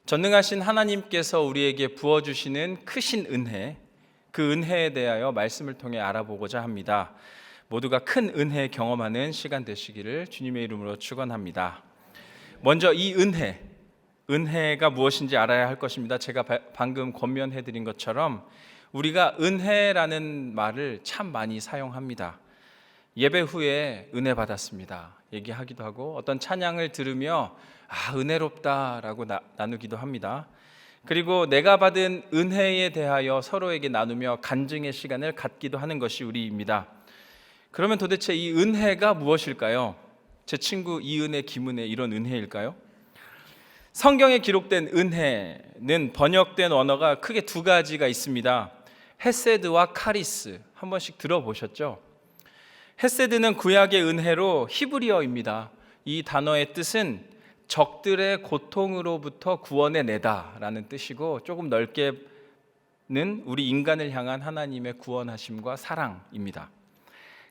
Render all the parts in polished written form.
전능하신 하나님께서 우리에게 부어주시는 크신 은혜, 그 은혜에 대하여 말씀을 통해 알아보고자 합니다. 모두가 큰 은혜 경험하는 시간 되시기를 주님의 이름으로 축원합니다. 먼저 이 은혜가 무엇인지 알아야 할 것입니다. 제가 방금 권면해드린 것처럼 우리가 은혜라는 말을 참 많이 사용합니다. 예배 후에 은혜 받았습니다 얘기하기도 하고, 어떤 찬양을 들으며 은혜롭다라고 나누기도 합니다. 그리고 내가 받은 은혜에 대하여 서로에게 나누며 간증의 시간을 갖기도 하는 것이 우리입니다. 그러면 도대체 이 은혜가 무엇일까요? 제 친구 이은혜, 김은혜 이런 은혜일까요? 성경에 기록된 은혜는 번역된 언어가 크게 두 가지가 있습니다. 헤세드와 카리스, 한 번씩 들어보셨죠? 헤세드는 구약의 은혜로 히브리어입니다. 이 단어의 뜻은 적들의 고통으로부터 구원해내다 라는 뜻이고, 조금 넓게는 우리 인간을 향한 하나님의 구원하심과 사랑입니다.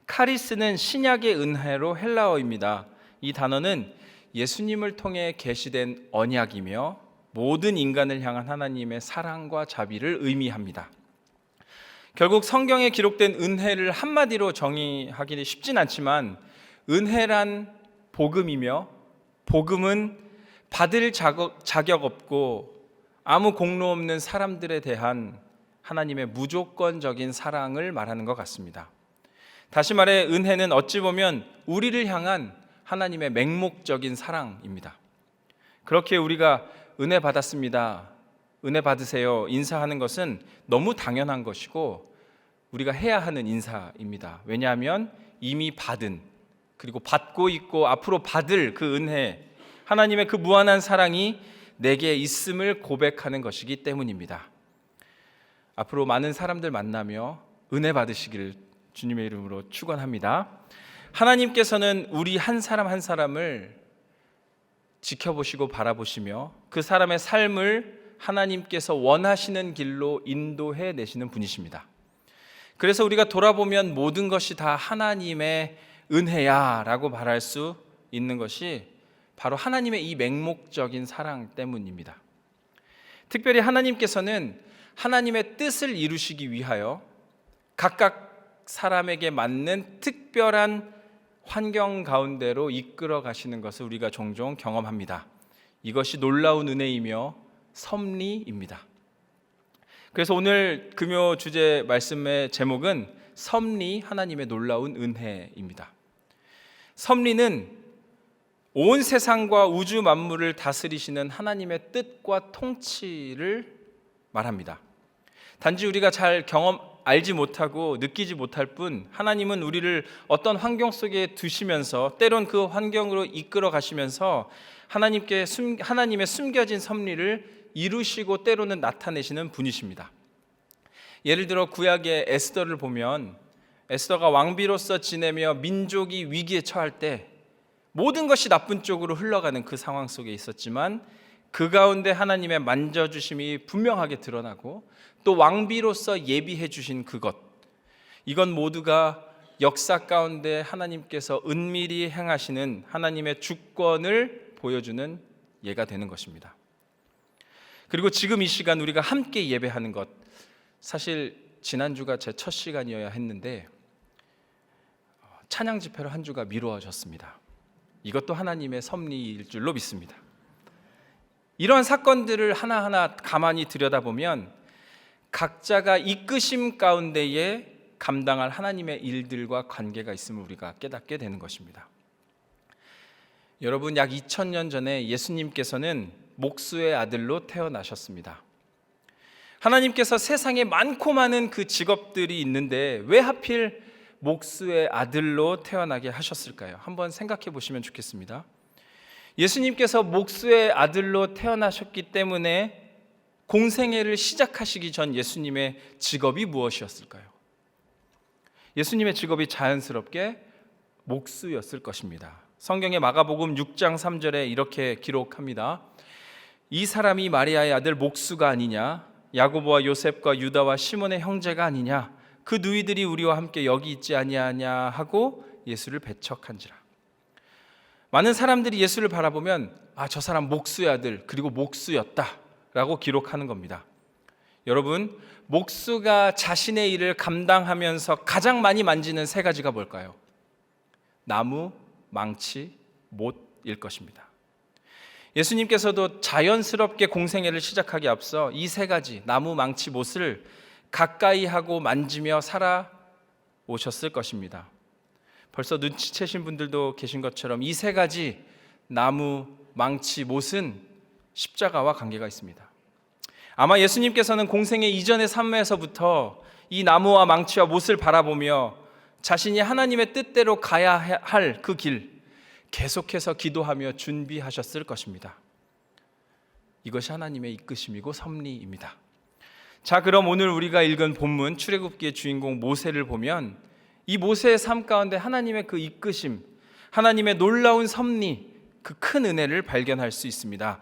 카리스는 신약의 은혜로 헬라어입니다. 이 단어는 예수님을 통해 계시된 언약이며 모든 인간을 향한 하나님의 사랑과 자비를 의미합니다. 결국 성경에 기록된 은혜를 한마디로 정의하기는 쉽진 않지만, 은혜란 복음이며 복음은 받을 자격 없고 아무 공로 없는 사람들에 대한 하나님의 무조건적인 사랑을 말하는 것 같습니다. 다시 말해 은혜는 어찌 보면 우리를 향한 하나님의 맹목적인 사랑입니다. 그렇게 우리가 은혜 받았습니다, 은혜 받으세요 인사하는 것은 너무 당연한 것이고 우리가 해야 하는 인사입니다. 왜냐하면 이미 받은, 그리고 받고 있고 앞으로 받을 그 은혜, 하나님의 그 무한한 사랑이 내게 있음을 고백하는 것이기 때문입니다. 앞으로 많은 사람들 만나며 은혜 받으시기를 주님의 이름으로 축원합니다. 하나님께서는 우리 한 사람 한 사람을 지켜보시고 바라보시며 그 사람의 삶을 하나님께서 원하시는 길로 인도해 내시는 분이십니다. 그래서 우리가 돌아보면 모든 것이 다 하나님의 은혜야 라고 말할 수 있는 것이 바로 하나님의 이 맹목적인 사랑 때문입니다. 특별히 하나님께서는 하나님의 뜻을 이루시기 위하여 각각 사람에게 맞는 특별한 환경 가운데로 이끌어 가시는 것을 우리가 종종 경험합니다. 이것이 놀라운 은혜이며 섭리입니다. 그래서 오늘 금요 주제 말씀의 제목은 섭리, 하나님의 놀라운 은혜입니다. 섭리는 온 세상과 우주 만물을 다스리시는 하나님의 뜻과 통치를 말합니다. 단지 우리가 잘 알지 못하고 느끼지 못할 뿐, 하나님은 우리를 어떤 환경 속에 두시면서 때론 그 환경으로 이끌어 가시면서 하나님의 숨겨진 섭리를 이루시고 때로는 나타내시는 분이십니다. 예를 들어 구약의 에스더를 보면, 에스더가 왕비로서 지내며 민족이 위기에 처할 때 모든 것이 나쁜 쪽으로 흘러가는 그 상황 속에 있었지만, 그 가운데 하나님의 만져주심이 분명하게 드러나고 또 왕비로서 예비해 주신 이건 모두가 역사 가운데 하나님께서 은밀히 행하시는 하나님의 주권을 보여주는 예가 되는 것입니다. 그리고 지금 이 시간 우리가 함께 예배하는 것, 사실 지난주가 제 첫 시간이어야 했는데 찬양 집회로 한 주가 미루어졌습니다. 이것도 하나님의 섭리일 줄로 믿습니다. 이러한 사건들을 하나하나 가만히 들여다보면 각자가 이끄심 가운데에 감당할 하나님의 일들과 관계가 있음을 우리가 깨닫게 되는 것입니다. 여러분, 약 2000년 전에 예수님께서는 목수의 아들로 태어나셨습니다. 하나님께서 세상에 많고 많은 그 직업들이 있는데 왜 하필 목수의 아들로 태어나게 하셨을까요? 한번 생각해 보시면 좋겠습니다. 예수님께서 목수의 아들로 태어나셨기 때문에 공생애를 시작하시기 전 예수님의 직업이 무엇이었을까요? 예수님의 직업이 자연스럽게 목수였을 것입니다. 성경의 마가복음 6장 3절에 이렇게 기록합니다. 이 사람이 마리아의 아들 목수가 아니냐? 야고보와 요셉과 유다와 시몬의 형제가 아니냐? 그 누이들이 우리와 함께 여기 있지 아니하냐 하고 예수를 배척한지라. 많은 사람들이 예수를 바라보면 저 사람 목수의 아들, 그리고 목수였다, 라고 기록하는 겁니다. 여러분, 목수가 자신의 일을 감당하면서 가장 많이 만지는 세 가지가 뭘까요? 나무, 망치, 못일 것입니다. 예수님께서도 자연스럽게 공생애를 시작하기 앞서 이 세 가지, 나무, 망치, 못을 가까이 하고 만지며 살아오셨을 것입니다. 벌써 눈치채신 분들도 계신 것처럼 이 세 가지, 나무, 망치, 못은 십자가와 관계가 있습니다. 아마 예수님께서는 공생애 이전의 삶에서부터 이 나무와 망치와 못을 바라보며 자신이 하나님의 뜻대로 가야 할 그 길 계속해서 기도하며 준비하셨을 것입니다. 이것이 하나님의 이끄심이고 섭리입니다. 자, 그럼 오늘 우리가 읽은 본문 출애굽기의 주인공 모세를 보면 이 모세의 삶 가운데 하나님의 그 이끄심, 하나님의 놀라운 섭리, 그 큰 은혜를 발견할 수 있습니다.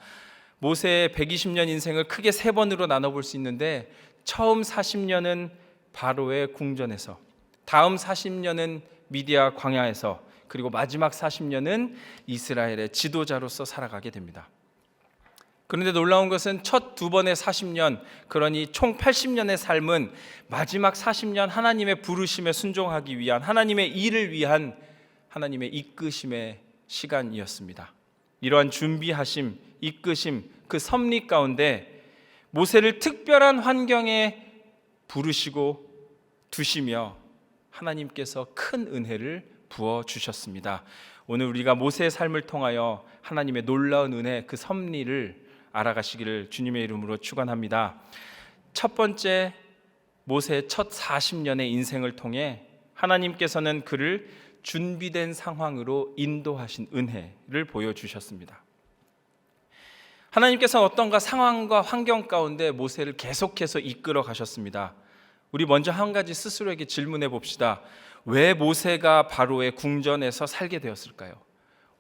모세의 120년 인생을 크게 세 번으로 나눠볼 수 있는데, 처음 40년은 바로의 궁전에서, 다음 40년은 미디아 광야에서, 그리고 마지막 40년은 이스라엘의 지도자로서 살아가게 됩니다. 그런데 놀라운 것은 첫 두 번의 40년, 그러니 총 80년의 삶은 마지막 40년 하나님의 부르심에 순종하기 위한, 하나님의 일을 위한 하나님의 이끄심의 시간이었습니다. 이러한 준비하심, 이끄심, 그 섭리 가운데 모세를 특별한 환경에 부르시고 두시며 하나님께서 큰 은혜를 부어주셨습니다. 오늘 우리가 모세의 삶을 통하여 하나님의 놀라운 은혜, 그 섭리를 알아가시기를 주님의 이름으로 축원합니다. 첫 번째, 모세의 첫 40년의 인생을 통해 하나님께서는 그를 준비된 상황으로 인도하신 은혜를 보여주셨습니다. 하나님께서 어떤가 상황과 환경 가운데 모세를 계속해서 이끌어 가셨습니다. 우리 먼저 한 가지 스스로에게 질문해 봅시다. 왜 모세가 바로의 궁전에서 살게 되었을까요?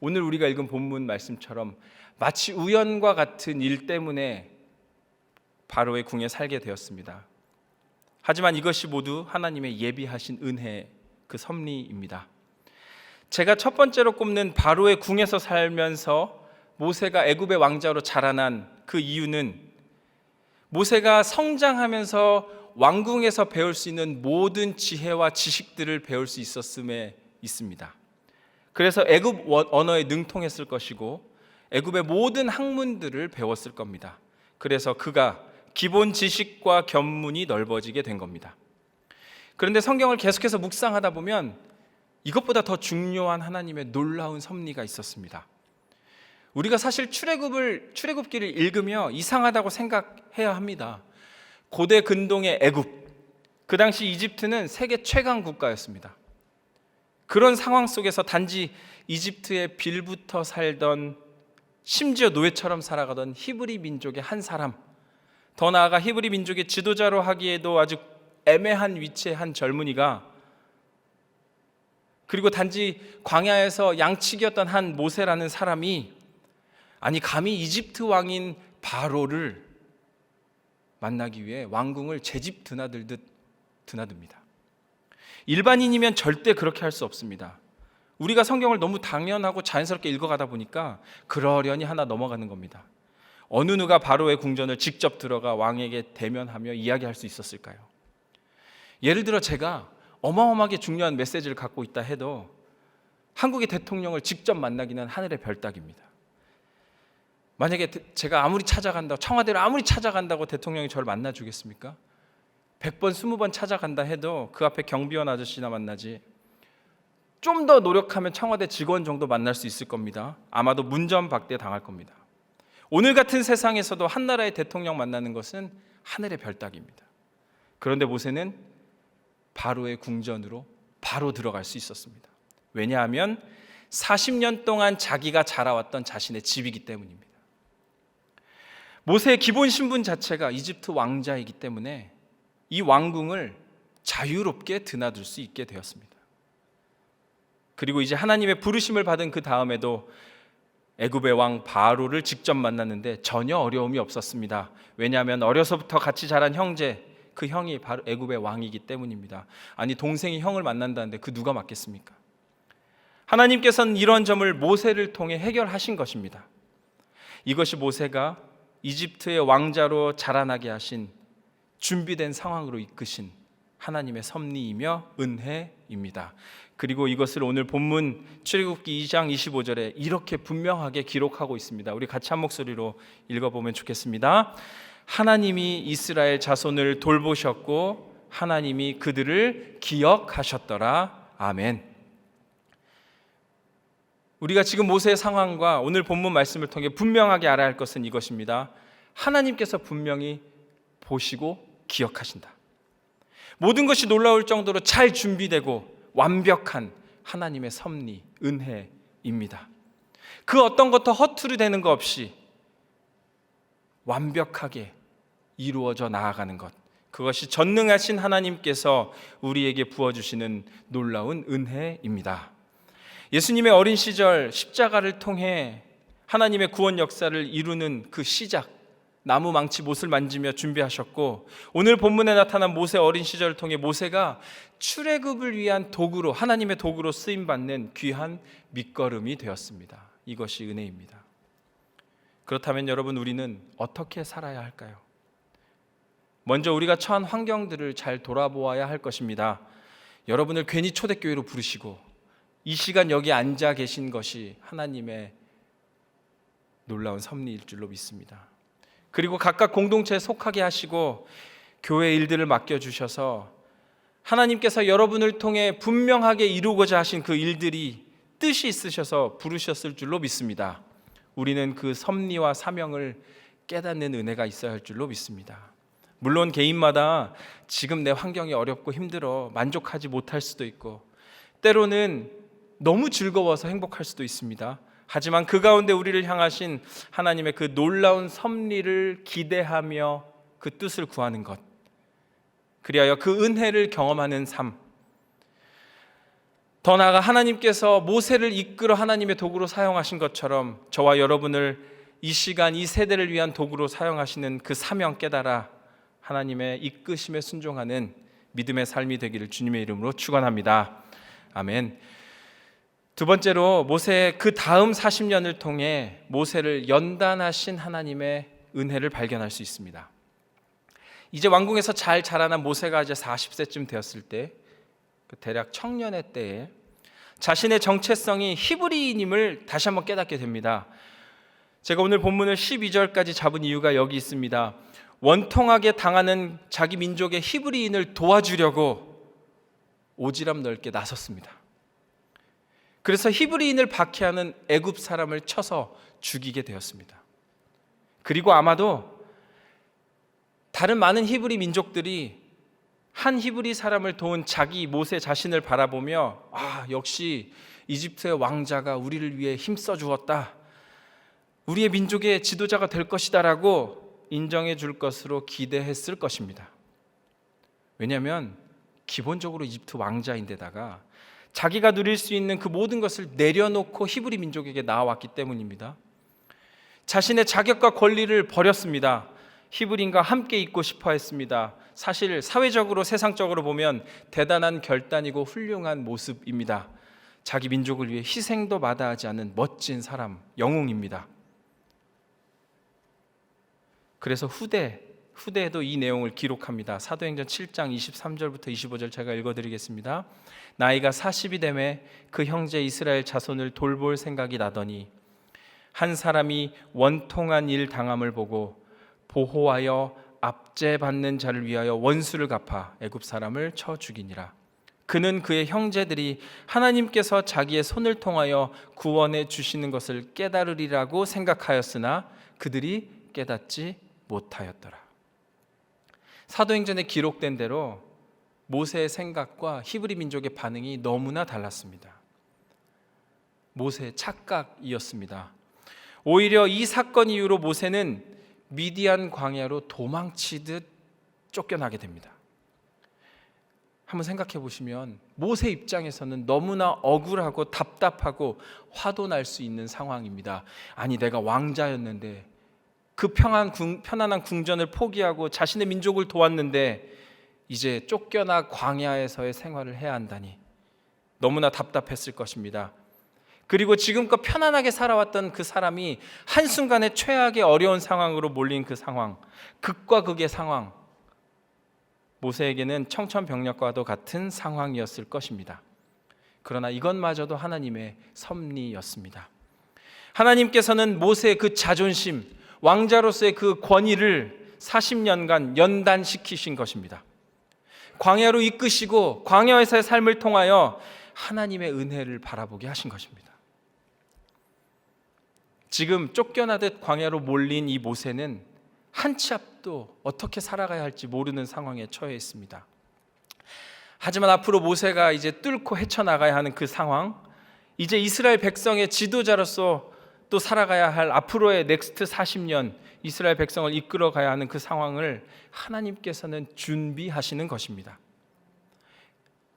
오늘 우리가 읽은 본문 말씀처럼 마치 우연과 같은 일 때문에 바로의 궁에 살게 되었습니다. 하지만 이것이 모두 하나님의 예비하신 은혜, 그 섭리입니다. 제가 첫 번째로 꼽는 바로의 궁에서 살면서 모세가 애굽의 왕자로 자라난 그 이유는 모세가 성장하면서 왕궁에서 배울 수 있는 모든 지혜와 지식들을 배울 수 있었음에 있습니다. 그래서 애굽 언어에 능통했을 것이고 애굽의 모든 학문들을 배웠을 겁니다. 그래서 그가 기본 지식과 견문이 넓어지게 된 겁니다. 그런데 성경을 계속해서 묵상하다 보면 이것보다 더 중요한 하나님의 놀라운 섭리가 있었습니다. 우리가 사실 출애굽기를 읽으며 이상하다고 생각해야 합니다. 고대 근동의 애굽, 그 당시 이집트는 세계 최강 국가였습니다. 그런 상황 속에서 단지 이집트의 빌부터 살던, 심지어 노예처럼 살아가던 히브리 민족의 한 사람, 더 나아가 히브리 민족의 지도자로 하기에도 아주 애매한 위치의 한 젊은이가, 그리고 단지 광야에서 양치기였던 한 모세라는 사람이 아니 감히 이집트 왕인 바로를 만나기 위해 왕궁을 제 집 드나들듯 드나듭니다. 일반인이면 절대 그렇게 할 수 없습니다. 우리가 성경을 너무 당연하고 자연스럽게 읽어가다 보니까 그러려니 하나 넘어가는 겁니다. 어느 누가 바로의 궁전을 직접 들어가 왕에게 대면하며 이야기할 수 있었을까요? 예를 들어 제가 어마어마하게 중요한 메시지를 갖고 있다 해도 한국의 대통령을 직접 만나기는 하늘의 별 따기입니다. 만약에 제가 아무리 찾아간다고, 청와대를 아무리 찾아간다고 대통령이 저를 만나주겠습니까? 100번, 20번 찾아간다 해도 그 앞에 경비원 아저씨나 만나지, 좀 더 노력하면 청와대 직원 정도 만날 수 있을 겁니다. 아마도 문전박대 당할 겁니다. 오늘 같은 세상에서도 한 나라의 대통령 만나는 것은 하늘의 별 따기입니다. 그런데 모세는 바로의 궁전으로 바로 들어갈 수 있었습니다. 왜냐하면 40년 동안 자기가 자라왔던 자신의 집이기 때문입니다. 모세의 기본 신분 자체가 이집트 왕자이기 때문에 이 왕궁을 자유롭게 드나들 수 있게 되었습니다. 그리고 이제 하나님의 부르심을 받은 그 다음에도 애굽의 왕 바로를 직접 만났는데 전혀 어려움이 없었습니다. 왜냐하면 어려서부터 같이 자란 형제, 그 형이 바로 애굽의 왕이기 때문입니다. 아니 동생이 형을 만난다는데 그 누가 맞겠습니까? 하나님께서는 이런 점을 모세를 통해 해결하신 것입니다. 이것이 모세가 이집트의 왕자로 자라나게 하신 준비된 상황으로 이끄신 하나님의 섭리이며 은혜입니다. 그리고 이것을 오늘 본문 출애굽기 2장 25절에 이렇게 분명하게 기록하고 있습니다. 우리 같이 한 목소리로 읽어보면 좋겠습니다. 하나님이 이스라엘 자손을 돌보셨고 하나님이 그들을 기억하셨더라. 아멘. 우리가 지금 모세의 상황과 오늘 본문 말씀을 통해 분명하게 알아야 할 것은 이것입니다. 하나님께서 분명히 보시고 기억하신다. 모든 것이 놀라울 정도로 잘 준비되고 완벽한 하나님의 섭리, 은혜입니다. 그 어떤 것도 허투루 되는 것 없이 완벽하게 이루어져 나아가는 것, 그것이 전능하신 하나님께서 우리에게 부어주시는 놀라운 은혜입니다. 예수님의 어린 시절 십자가를 통해 하나님의 구원 역사를 이루는 그 시작, 나무 망치 못을 만지며 준비하셨고, 오늘 본문에 나타난 모세 어린 시절을 통해 모세가 출애굽을 위한 도구로, 하나님의 도구로 쓰임받는 귀한 밑거름이 되었습니다. 이것이 은혜입니다. 그렇다면 여러분, 우리는 어떻게 살아야 할까요? 먼저 우리가 처한 환경들을 잘 돌아보아야 할 것입니다. 여러분을 괜히 초대교회로 부르시고 이 시간 여기 앉아 계신 것이 하나님의 놀라운 섭리일 줄로 믿습니다. 그리고 각각 공동체에 속하게 하시고 교회 일들을 맡겨주셔서 하나님께서 여러분을 통해 분명하게 이루고자 하신 그 일들이 뜻이 있으셔서 부르셨을 줄로 믿습니다. 우리는 그 섭리와 사명을 깨닫는 은혜가 있어야 할 줄로 믿습니다. 물론 개인마다 지금 내 환경이 어렵고 힘들어 만족하지 못할 수도 있고, 때로는 너무 즐거워서 행복할 수도 있습니다. 하지만 그 가운데 우리를 향하신 하나님의 그 놀라운 섭리를 기대하며 그 뜻을 구하는 것, 그리하여 그 은혜를 경험하는 삶, 더 나아가 하나님께서 모세를 이끌어 하나님의 도구로 사용하신 것처럼 저와 여러분을 이 시간 이 세대를 위한 도구로 사용하시는 그 사명 깨달아 하나님의 이끄심에 순종하는 믿음의 삶이 되기를 주님의 이름으로 축원합니다. 아멘. 두 번째로 모세의 그 다음 40년을 통해 모세를 연단하신 하나님의 은혜를 발견할 수 있습니다. 이제 왕궁에서 잘 자라난 모세가 이제 40세쯤 되었을 때, 대략 청년의 때에 자신의 정체성이 히브리인임을 다시 한번 깨닫게 됩니다. 제가 오늘 본문을 12절까지 잡은 이유가 여기 있습니다. 원통하게 당하는 자기 민족의 히브리인을 도와주려고 오지랖 넓게 나섰습니다. 그래서 히브리인을 박해하는 애굽 사람을 쳐서 죽이게 되었습니다. 그리고 아마도 다른 많은 히브리 민족들이 한 히브리 사람을 도운 자기 모세 자신을 바라보며 역시 이집트의 왕자가 우리를 위해 힘써 주었다, 우리의 민족의 지도자가 될 것이다 라고 인정해 줄 것으로 기대했을 것입니다. 왜냐하면 기본적으로 이집트 왕자인데다가 자기가 누릴 수 있는 그 모든 것을 내려놓고 히브리 민족에게 나아왔기 때문입니다. 자신의 자격과 권리를 버렸습니다. 히브리인과 함께 있고 싶어 했습니다. 사실 사회적으로 세상적으로 보면 대단한 결단이고 훌륭한 모습입니다. 자기 민족을 위해 희생도 마다하지 않는 멋진 사람, 영웅입니다. 그래서 후대에도 이 내용을 기록합니다. 사도행전 7장 23절부터 25절 제가 읽어드리겠습니다. 나이가 40이 되매 그 형제 이스라엘 자손을 돌볼 생각이 나더니 한 사람이 원통한 일 당함을 보고 보호하여 압제받는 자를 위하여 원수를 갚아 애굽 사람을 쳐 죽이니라. 그는 그의 형제들이 하나님께서 자기의 손을 통하여 구원해 주시는 것을 깨달으리라고 생각하였으나 그들이 깨닫지 못하였더라. 사도행전에 기록된 대로 모세의 생각과 히브리 민족의 반응이 너무나 달랐습니다. 모세의 착각이었습니다. 오히려 이 사건 이후로 모세는 미디안 광야로 도망치듯 쫓겨나게 됩니다. 한번 생각해 보시면 모세 입장에서는 너무나 억울하고 답답하고 화도 날 수 있는 상황입니다. 아니, 내가 왕자였는데 그 편안한 궁전을 포기하고 자신의 민족을 도왔는데 이제 쫓겨나 광야에서의 생활을 해야 한다니 너무나 답답했을 것입니다. 그리고 지금껏 편안하게 살아왔던 그 사람이 한순간에 최악의 어려운 상황으로 몰린 그 상황, 극과 극의 상황, 모세에게는 청천벽력과도 같은 상황이었을 것입니다. 그러나 이것마저도 하나님의 섭리였습니다. 하나님께서는 모세의 그 자존심, 왕자로서의 그 권위를 40년간 연단시키신 것입니다. 광야로 이끄시고 광야에서의 삶을 통하여 하나님의 은혜를 바라보게 하신 것입니다. 지금 쫓겨나듯 광야로 몰린 이 모세는 한 치 앞도 어떻게 살아가야 할지 모르는 상황에 처해 있습니다. 하지만 앞으로 모세가 이제 뚫고 헤쳐나가야 하는 그 상황, 이제 이스라엘 백성의 지도자로서 또 살아가야 할 앞으로의 넥스트 40년 이스라엘 백성을 이끌어 가야 하는 그 상황을 하나님께서는 준비하시는 것입니다.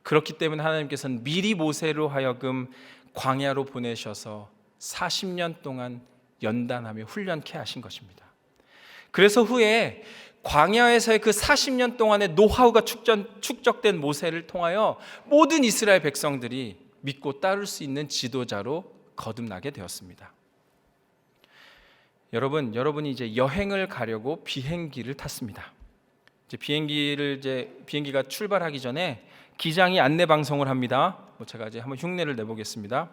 그렇기 때문에 하나님께서는 미리 모세로 하여금 광야로 보내셔서 40년 동안 연단하며 훈련케 하신 것입니다. 그래서 후에 광야에서의 그 40년 동안의 노하우가 축적된 모세를 통하여 모든 이스라엘 백성들이 믿고 따를 수 있는 지도자로 거듭나게 되었습니다. 여러분이 이제 여행을 가려고 비행기를 탔습니다. 비행기가 출발하기 전에 기장이 안내 방송을 합니다. 제가 이제 한번 흉내를 내보겠습니다.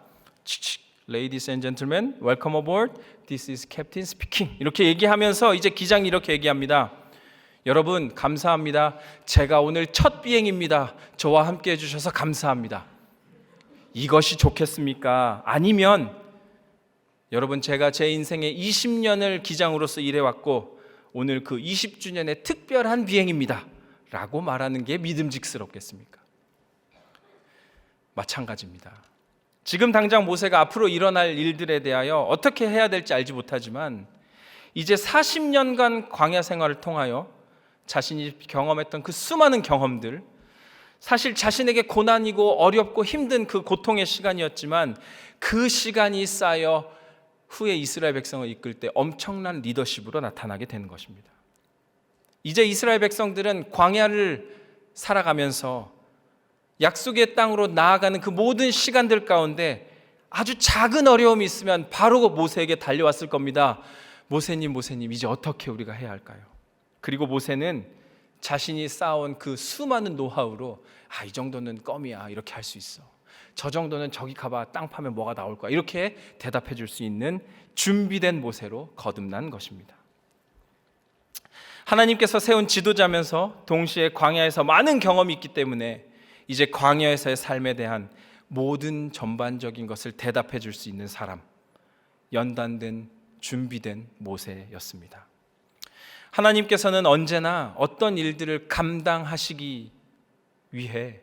Ladies and gentlemen, welcome aboard. This is Captain speaking. 이렇게 얘기하면서 이제 기장이 이렇게 얘기합니다. 여러분 감사합니다. 제가 오늘 첫 비행입니다. 저와 함께 해주셔서 감사합니다. 이것이 좋겠습니까? 아니면 여러분 제가 제 인생의 20년을 기장으로서 일해왔고 오늘 그 20주년의 특별한 비행입니다 라고 말하는 게 믿음직스럽겠습니까? 마찬가지입니다. 지금 당장 모세가 앞으로 일어날 일들에 대하여 어떻게 해야 될지 알지 못하지만 이제 40년간 광야 생활을 통하여 자신이 경험했던 그 수많은 경험들, 사실 자신에게 고난이고 어렵고 힘든 그 고통의 시간이었지만 그 시간이 쌓여 후에 이스라엘 백성을 이끌 때 엄청난 리더십으로 나타나게 되는 것입니다. 이제 이스라엘 백성들은 광야를 살아가면서 약속의 땅으로 나아가는 그 모든 시간들 가운데 아주 작은 어려움이 있으면 바로 모세에게 달려왔을 겁니다. 모세님 이제 어떻게 우리가 해야 할까요? 그리고 모세는 자신이 쌓아온 그 수많은 노하우로 이 정도는 껌이야 이렇게 할 수 있어. 저 정도는 저기 가봐 땅 파면 뭐가 나올 거야 이렇게 대답해 줄 수 있는 준비된 모세로 거듭난 것입니다. 하나님께서 세운 지도자면서 동시에 광야에서 많은 경험이 있기 때문에 이제 광야에서의 삶에 대한 모든 전반적인 것을 대답해 줄 수 있는 사람, 연단된 준비된 모세였습니다. 하나님께서는 언제나 어떤 일들을 감당하시기 위해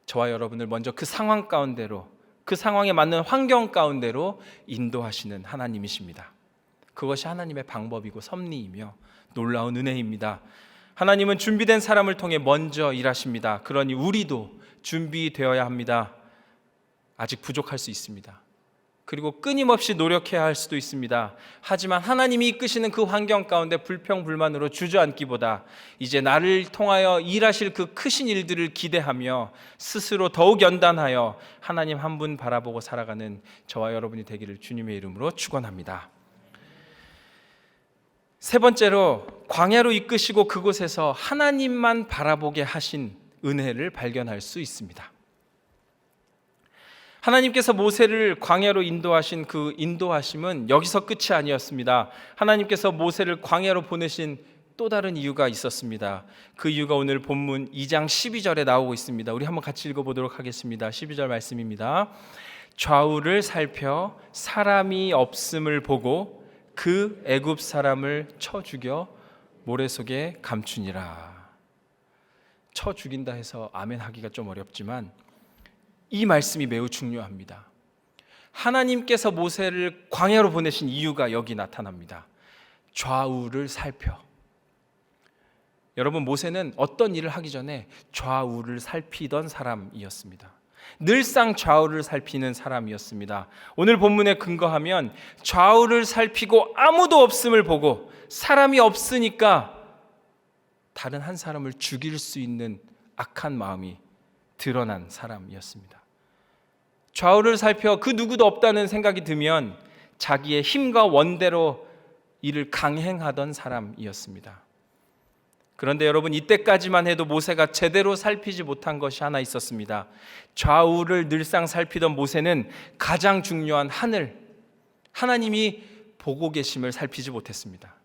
저와 여러분을 먼저 그 상황 가운데로, 그 상황에 맞는 환경 가운데로 인도하시는 하나님이십니다. 그것이 하나님의 방법이고 섭리이며 놀라운 은혜입니다. 하나님은 준비된 사람을 통해 먼저 일하십니다. 그러니 우리도 준비되어야 합니다. 아직 부족할 수 있습니다. 그리고 끊임없이 노력해야 할 수도 있습니다. 하지만 하나님이 이끄시는 그 환경 가운데 불평불만으로 주저앉기보다 이제 나를 통하여 일하실 그 크신 일들을 기대하며 스스로 더욱 연단하여 하나님 한 분 바라보고 살아가는 저와 여러분이 되기를 주님의 이름으로 축원합니다. 세 번째로 광야로 이끄시고 그곳에서 하나님만 바라보게 하신 은혜를 발견할 수 있습니다. 하나님께서 모세를 광야로 인도하신 그 인도하심은 여기서 끝이 아니었습니다. 하나님께서 모세를 광야로 보내신 또 다른 이유가 있었습니다. 그 이유가 오늘 본문 2장 12절에 나오고 있습니다. 우리 한번 같이 읽어보도록 하겠습니다. 12절 말씀입니다. 좌우를 살펴 사람이 없음을 보고 그 애굽 사람을 쳐 죽여 모래 속에 감추니라. 쳐 죽인다 해서 아멘 하기가 좀 어렵지만 이 말씀이 매우 중요합니다. 하나님께서 모세를 광야로 보내신 이유가 여기 나타납니다. 좌우를 살펴. 여러분, 모세는 어떤 일을 하기 전에 좌우를 살피던 사람이었습니다. 늘상 좌우를 살피는 사람이었습니다. 오늘 본문에 근거하면 좌우를 살피고 아무도 없음을 보고 사람이 없으니까 다른 한 사람을 죽일 수 있는 악한 마음이 드러난 사람이었습니다. 좌우를 살펴 그 누구도 없다는 생각이 들면 자기의 힘과 원대로 이를 강행하던 사람이었습니다. 그런데 여러분, 이때까지만 해도 모세가 제대로 살피지 못한 것이 하나 있었습니다. 좌우를 늘상 살피던 모세는 가장 중요한 하늘, 하나님이 보고 계심을 살피지 못했습니다.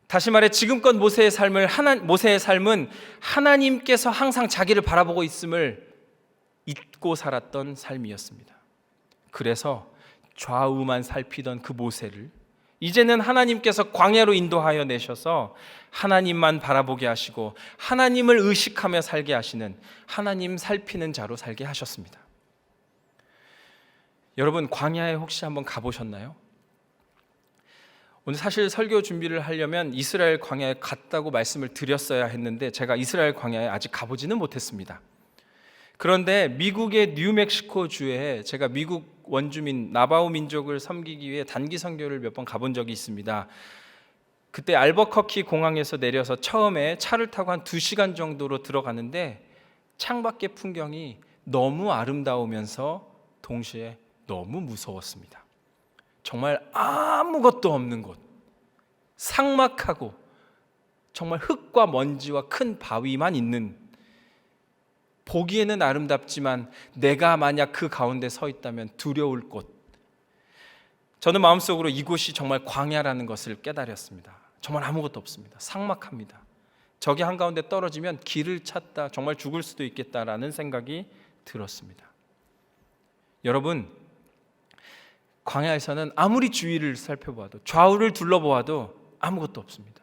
다시 말해 지금껏 모세의 삶은 하나님께서 항상 자기를 바라보고 있음을 잊고 살았던 삶이었습니다. 그래서 좌우만 살피던 그 모세를 이제는 하나님께서 광야로 인도하여 내셔서 하나님만 바라보게 하시고 하나님을 의식하며 살게 하시는, 하나님 살피는 자로 살게 하셨습니다. 여러분, 광야에 혹시 한번 가보셨나요? 오늘 사실 설교 준비를 하려면 이스라엘 광야에 갔다고 말씀을 드렸어야 했는데 제가 이스라엘 광야에 아직 가보지는 못했습니다. 그런데 미국의 뉴멕시코 주에 제가 미국 원주민 나바오 민족을 섬기기 위해 단기 선교를 몇 번 가본 적이 있습니다. 그때 알버커키 공항에서 내려서 처음에 차를 타고 한 2시간 정도로 들어가는데 창밖의 풍경이 너무 아름다우면서 동시에 너무 무서웠습니다. 정말 아무것도 없는 곳, 삭막하고 정말 흙과 먼지와 큰 바위만 있는, 보기에는 아름답지만 내가 만약 그 가운데 서 있다면 두려울 곳. 저는 마음속으로 이곳이 정말 광야라는 것을 깨달았습니다. 정말 아무것도 없습니다. 삭막합니다. 저기 한가운데 떨어지면 길을 찾다 정말 죽을 수도 있겠다라는 생각이 들었습니다. 여러분, 광야에서는 아무리 주위를 살펴보아도, 좌우를 둘러보아도 아무것도 없습니다.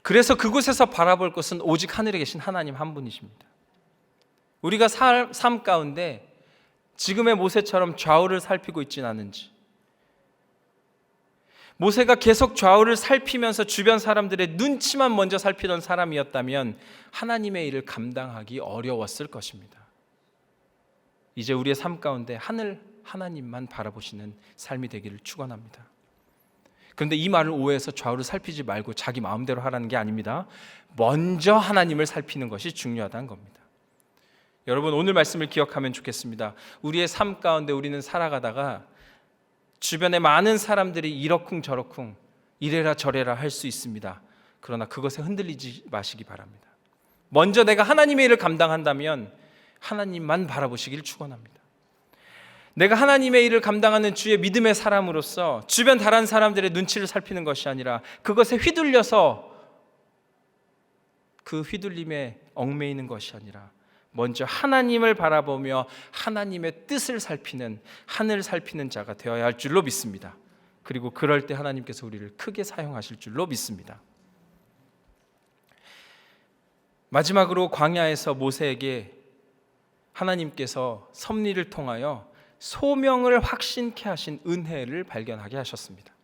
그래서 그곳에서 바라볼 것은 오직 하늘에 계신 하나님 한 분이십니다. 우리가 삶 가운데 지금의 모세처럼 좌우를 살피고 있지는 않은지, 모세가 계속 좌우를 살피면서 주변 사람들의 눈치만 먼저 살피던 사람이었다면 하나님의 일을 감당하기 어려웠을 것입니다. 이제 우리의 삶 가운데 하나님만 바라보시는 삶이 되기를 축원합니다. 그런데 이 말을 오해해서 좌우를 살피지 말고 자기 마음대로 하라는 게 아닙니다. 먼저 하나님을 살피는 것이 중요하다는 겁니다. 여러분, 오늘 말씀을 기억하면 좋겠습니다. 우리의 삶 가운데 우리는 살아가다가 주변에 많은 사람들이 이러쿵저러쿵 이래라 저래라 할 수 있습니다. 그러나 그것에 흔들리지 마시기 바랍니다. 먼저 내가 하나님의 일을 감당한다면 하나님만 바라보시길 축원합니다. 내가 하나님의 일을 감당하는 주의 믿음의 사람으로서 주변 다른 사람들의 눈치를 살피는 것이 아니라 그것에 휘둘려서 그 휘둘림에 얽매이는 것이 아니라 먼저 하나님을 바라보며 하나님의 뜻을 살피는, 하늘 살피는 자가 되어야 할 줄로 믿습니다. 그리고 그럴 때 하나님께서 우리를 크게 사용하실 줄로 믿습니다. 마지막으로 광야에서 모세에게 하나님께서 섭리를 통하여 소명을 확신케 하신 은혜를 발견하게 하셨습니다.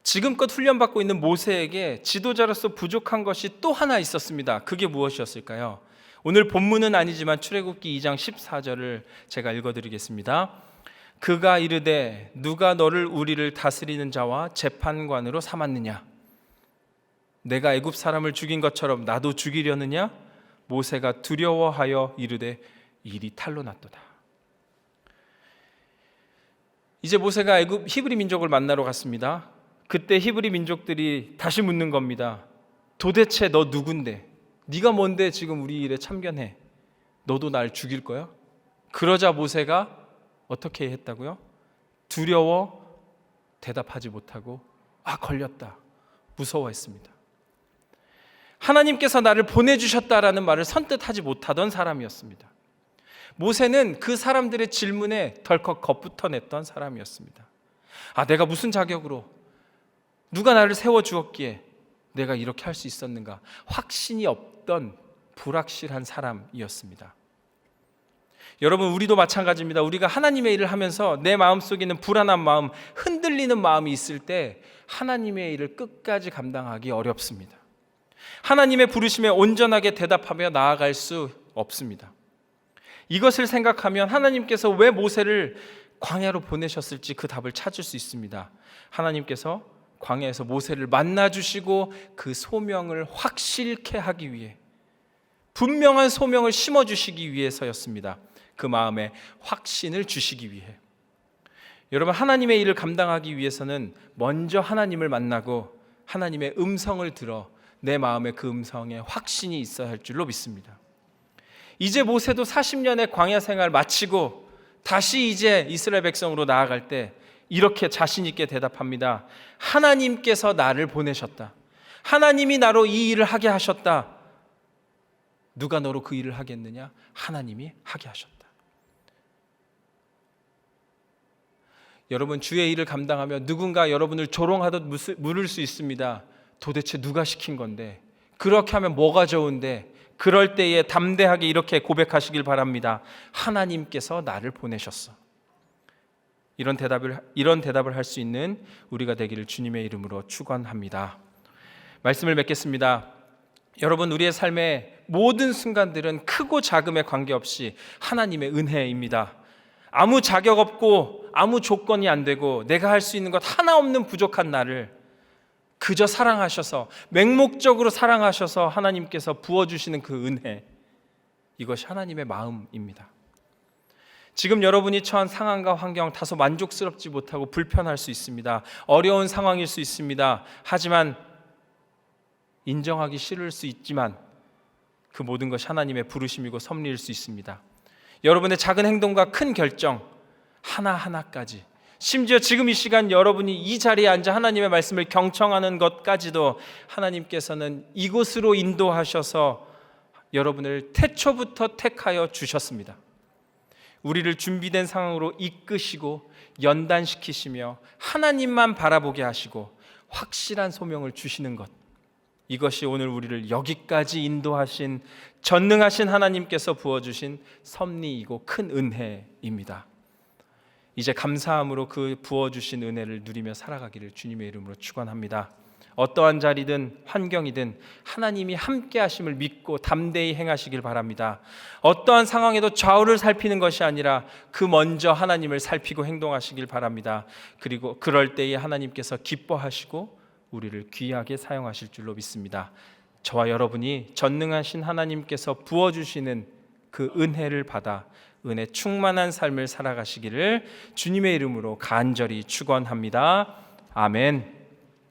지금껏 훈련받고 있는 모세에게 지도자로서 부족한 것이 또 하나 있었습니다. 그게 무엇이었을까요? 오늘 본문은 아니지만 출애굽기 2장 14절을 제가 읽어드리겠습니다. 그가 이르되 누가 너를 우리를 다스리는 자와 재판관으로 삼았느냐? 내가 애굽 사람을 죽인 것처럼 나도 죽이려느냐? 모세가 두려워하여 이르되 일이 탈로 났도다. 이제 모세가 애굽 히브리 민족을 만나러 갔습니다. 그때 히브리 민족들이 다시 묻는 겁니다. 도대체 너 누군데? 네가 뭔데 지금 우리 일에 참견해? 너도 날 죽일 거야? 그러자 모세가 어떻게 했다고요? 두려워 대답하지 못하고 걸렸다, 무서워했습니다. 하나님께서 나를 보내주셨다라는 말을 선뜻 하지 못하던 사람이었습니다. 모세는 그 사람들의 질문에 덜컥 겁부터냈던 사람이었습니다. 내가 무슨 자격으로, 누가 나를 세워주었기에 내가 이렇게 할 수 있었는가? 확신이 없던 불확실한 사람이었습니다. 여러분, 우리도 마찬가지입니다. 우리가 하나님의 일을 하면서 내 마음속에 있는 불안한 마음, 흔들리는 마음이 있을 때 하나님의 일을 끝까지 감당하기 어렵습니다. 하나님의 부르심에 온전하게 대답하며 나아갈 수 없습니다. 이것을 생각하면 하나님께서 왜 모세를 광야로 보내셨을지 그 답을 찾을 수 있습니다. 하나님께서 광야에서 모세를 만나주시고 그 소명을 확실케 하기 위해 분명한 소명을 심어주시기 위해서였습니다. 그 마음에 확신을 주시기 위해. 여러분, 하나님의 일을 감당하기 위해서는 먼저 하나님을 만나고 하나님의 음성을 들어 내 마음에 그 음성에 확신이 있어야 할 줄로 믿습니다. 이제 모세도 40년의 광야 생활 마치고 다시 이제 이스라엘 백성으로 나아갈 때 이렇게 자신 있게 대답합니다. 하나님께서 나를 보내셨다. 하나님이 나로 이 일을 하게 하셨다. 누가 너로 그 일을 하겠느냐? 하나님이 하게 하셨다. 여러분, 주의 일을 감당하며 누군가 여러분을 조롱하듯 물을 수 있습니다. 도대체 누가 시킨 건데? 그렇게 하면 뭐가 좋은데? 그럴 때에 담대하게 이렇게 고백하시길 바랍니다. 하나님께서 나를 보내셨어. 이런 대답을 할 수 있는 우리가 되기를 주님의 이름으로 축원합니다. 말씀을 맺겠습니다. 여러분, 우리의 삶의 모든 순간들은 크고 작음에 관계없이 하나님의 은혜입니다. 아무 자격 없고 아무 조건이 안 되고 내가 할 수 있는 것 하나 없는 부족한 나를 그저 사랑하셔서, 맹목적으로 사랑하셔서 하나님께서 부어주시는 그 은혜, 이것이 하나님의 마음입니다. 지금 여러분이 처한 상황과 환경 다소 만족스럽지 못하고 불편할 수 있습니다. 어려운 상황일 수 있습니다. 하지만 인정하기 싫을 수 있지만 그 모든 것이 하나님의 부르심이고 섭리일 수 있습니다. 여러분의 작은 행동과 큰 결정 하나하나까지, 심지어 지금 이 시간 여러분이 이 자리에 앉아 하나님의 말씀을 경청하는 것까지도 하나님께서는 이곳으로 인도하셔서 여러분을 태초부터 택하여 주셨습니다. 우리를 준비된 상황으로 이끄시고 연단시키시며 하나님만 바라보게 하시고 확실한 소명을 주시는 것, 이것이 오늘 우리를 여기까지 인도하신 전능하신 하나님께서 부어주신 섭리이고 큰 은혜입니다. 이제 감사함으로 그 부어주신 은혜를 누리며 살아가기를 주님의 이름으로 축원합니다. 어떠한 자리든 환경이든 하나님이 함께 하심을 믿고 담대히 행하시길 바랍니다. 어떠한 상황에도 좌우를 살피는 것이 아니라 그 먼저 하나님을 살피고 행동하시길 바랍니다. 그리고 그럴 때에 하나님께서 기뻐하시고 우리를 귀하게 사용하실 줄로 믿습니다. 저와 여러분이 전능하신 하나님께서 부어주시는 그 은혜를 받아 은혜 충만한 삶을 살아가시기를 주님의 이름으로 간절히 축원합니다. 아멘.